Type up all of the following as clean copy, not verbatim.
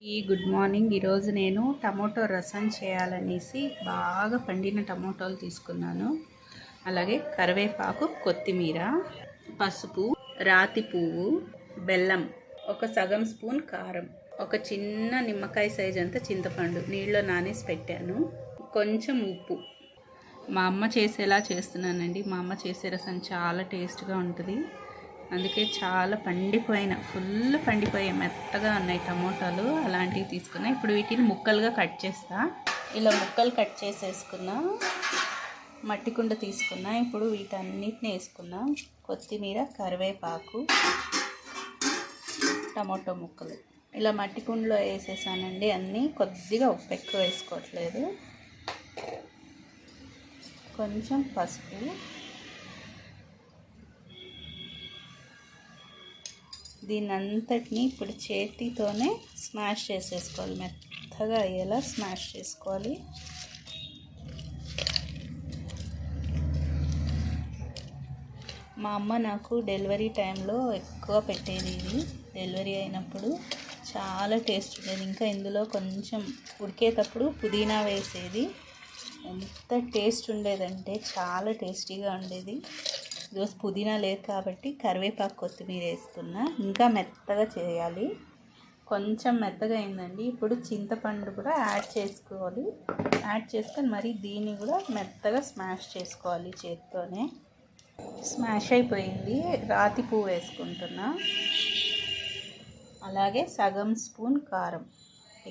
Good morning. ఈరోజు నేను tomato రసం చేయాలనేసి బాగా పండిన టమోటాలు తీసుకున్నాను. అలాగే కరివేపాకు, కొత్తిమీర, పసుపు, రాతి పువ్వు, బెల్లం, ఒక సగం స్పూన్ కారం, ఒక చిన్న నిమ్మకాయ సైజ్ అంతా చింతపండు నీళ్ళలో నానేసి పెట్టాను, కొంచెం ఉప్పు. మా అమ్మ చేసేలా చేస్తున్నానండి. మా అమ్మ చేసే రసం చాలా టేస్ట్గా ఉంటుంది. అందుకే చాలా ఫుల్ పండిపోయే మెత్తగా ఉన్నాయి టమోటాలు. అలాంటివి తీసుకున్నా. ఇప్పుడు వీటిని ముక్కలుగా కట్ చేస్తా. ఇలా ముక్కలు కట్ చేసేసుకున్నా. మట్టి కుండ తీసుకున్నా. ఇప్పుడు వీటన్నిటిని వేసుకున్నా. కొత్తిమీర, కరివేపాకు, టమోటో ముక్కలు ఇలా మట్టి కుండలో వేసేసానండి. అన్నీ కొద్దిగా ఉప్పు ఎక్కువ వేసుకోవట్లేదు. కొంచెం పసుపు, దీనంతటిని ఇప్పుడు చేతితోనే స్మాష్ చేసేసుకోవాలి. మెత్తగా అయ్యేలా స్మాష్ చేసుకోవాలి. మా అమ్మ నాకు డెలివరీ టైంలో ఎక్కువ పెట్టేది. ఇది డెలివరీ అయినప్పుడు చాలా టేస్ట్ ఉండేది. ఇంకా ఇందులో కొంచెం ఉడికేటప్పుడు పుదీనా వేసేది. ఎంత టేస్ట్ ఉండేదంటే చాలా టేస్టీగా ఉండేది. ఈరోజు పుదీనా లేదు కాబట్టి కరివేపాకు, కొత్తిమీర వేస్తున్నా. ఇంకా మెత్తగా చేయాలి. కొంచెం మెత్తగా అయిందండి. ఇప్పుడు చింతపండు కూడా యాడ్ చేసుకోవాలి. యాడ్ చేసుకొని మరి దీన్ని కూడా మెత్తగా స్మాష్ చేసుకోవాలి. చేత్తోనే స్మాష్ అయిపోయింది. రాతి పువ్వు వేసుకుంటున్నా. అలాగే సగం స్పూన్ కారం.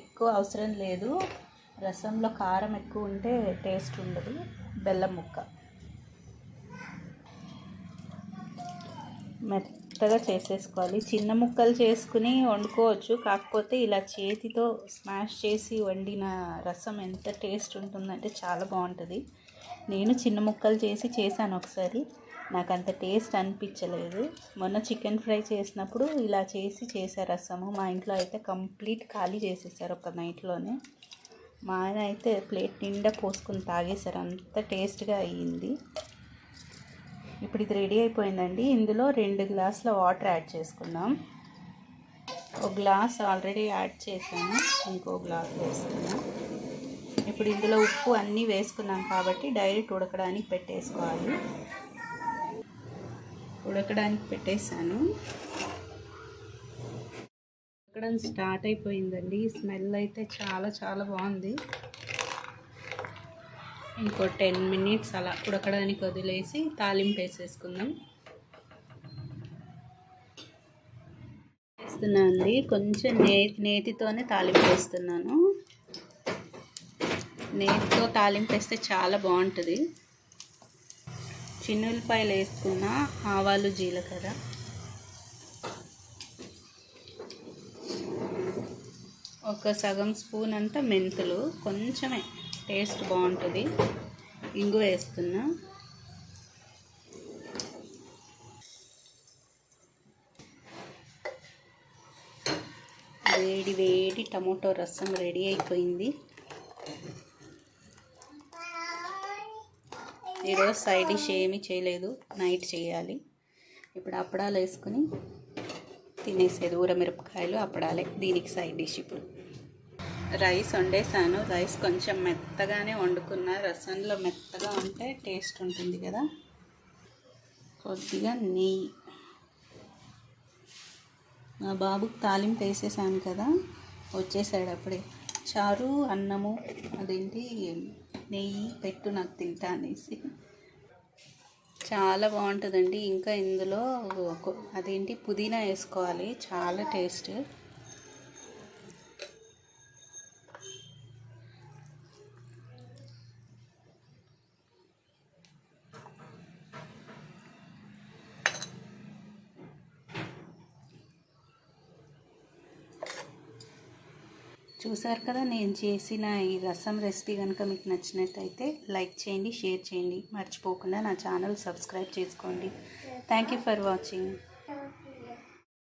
ఎక్కువ అవసరం లేదు. రసంలో కారం ఎక్కువ ఉంటే టేస్ట్ ఉండదు. బెల్లం ముక్క మెత్తగా చేసేసుకోవాలి. చిన్న ముక్కలు చేసుకుని వండుకోవచ్చు. కాకపోతే ఇలా చేతితో స్మాష్ చేసి వండిన రసం ఎంత టేస్ట్ ఉంటుందంటే చాలా బాగుంటుంది. నేను చిన్న ముక్కలు చేశాను ఒకసారి. నాకు అంత టేస్ట్ అనిపించలేదు. మొన్న చికెన్ ఫ్రై చేసినప్పుడు ఇలా చేసే రసము మా ఇంట్లో అయితే కంప్లీట్ ఖాళీ చేసేసారు ఒక నైట్లోనే. మా ఆయన అయితే ప్లేట్ నిండా పోసుకుని తాగేశారు. అంత టేస్ట్గా అయ్యింది. ఇప్పుడు ఇది రెడీ అయిపోయిందండి. ఇందులో 2 గ్లాసుల వాటర్ యాడ్ చేసుకుందాం. ఒక గ్లాస్ ఆల్రెడీ యాడ్ చేశాను. ఇంకో గ్లాస్ వేసుకున్నాం. ఇప్పుడు ఇందులో ఉప్పు అన్నీ వేసుకున్నాం కాబట్టి డైరెక్ట్ ఉడకడానికి పెట్టేసుకోవాలి. ఉడకడానికి పెట్టేశాను. ఉడకడం స్టార్ట్ అయిపోయిందండి. స్మెల్ అయితే చాలా బాగుంది. ఇంకో 10 మినిట్స్ అలా ఉడకడానికి వదిలేసి తాలింపు వేసేసుకుందాం. వేస్తున్నానండి. కొంచెం నేతితోనే తాలింపు వేస్తున్నాను. నేతితో తాలింపు వేస్తే చాలా బాగుంటుంది. చిన్నుల్లిపాయలు వేసుకున్న, ఆవాలు, జీలకర్ర, ఒక సగం స్పూన్ అంతా మెంతులు, కొంచెమే టేస్ట్ బాగుంటుంది. ఇంగు వేస్తున్నా. వేడి టమోటో రసం రెడీ అయిపోయింది. ఈరోజు సైడ్ డిష్ ఏమీ చేయలేదు. నైట్ చేయాలి. ఇప్పుడు అప్పడాలు వేసుకుని తినేసేది. ఊరమిరపకాయలు, అప్పడాలే దీనికి సైడ్ డిష్. ఇప్పుడు రైస్ వండేసాను. రైస్ కొంచెం మెత్తగానే వండుకున్నా. రసంలో మెత్తగా ఉంటే టేస్ట్ ఉంటుంది కదా. కొద్దిగా నెయ్యి. మా బాబుకి తాలింపు వేసేసాను కదా, వచ్చేసాడు అప్పుడే. చారు, అన్నము, అదేంటి నెయ్యి పెట్టు నాకు తింటా అనేసి. చాలా బాగుంటుందండి. ఇంకా ఇందులో అదేంటి పుదీనా వేసుకోవాలి. చాలా టేస్ట్. చూసారు కదా, నేను చేసిన ఈ రసం రెసిపీ కనుక మీకు నచ్చినట్టయితే లైక్ చేయండి, షేర్ చేయండి. మర్చిపోకుండా నా ఛానల్ సబ్స్క్రైబ్ చేసుకోండి. Thank you for watching.